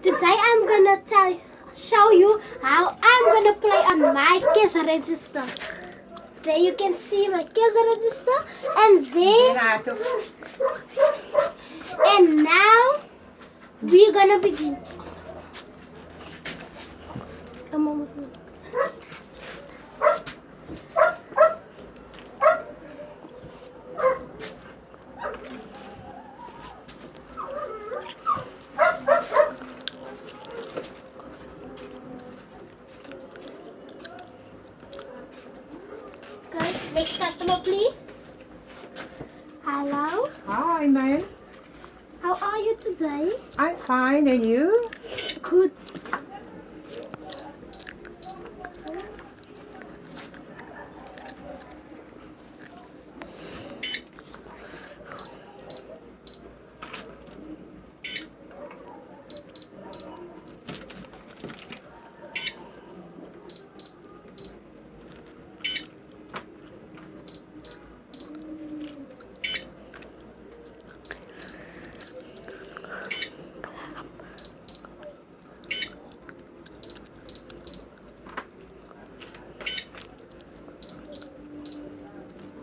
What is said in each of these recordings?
Today I'm gonna show you how I'm gonna play on my cash register. There you can see my cash register, and there, and now we're gonna begin. A moment. Guys, next customer, please. Hello. Hi, man. How are you today? I'm fine, and you? Good.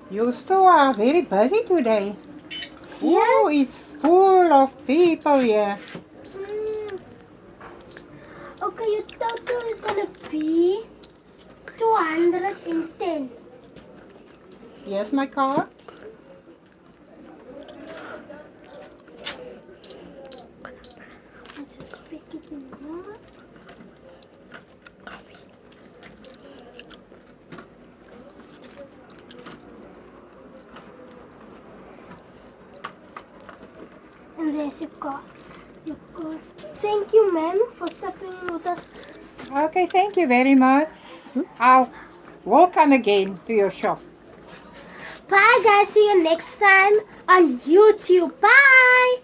You store are very busy today. Yes. Oh, it's full of people here. Okay, your total is gonna be 210. Yes, my car. I just pick it up. And there's your car. Your car. Thank you, ma'am, for supping with us. Okay, thank you very much. I'll welcome again to your shop. Bye, guys. See you next time on YouTube. Bye.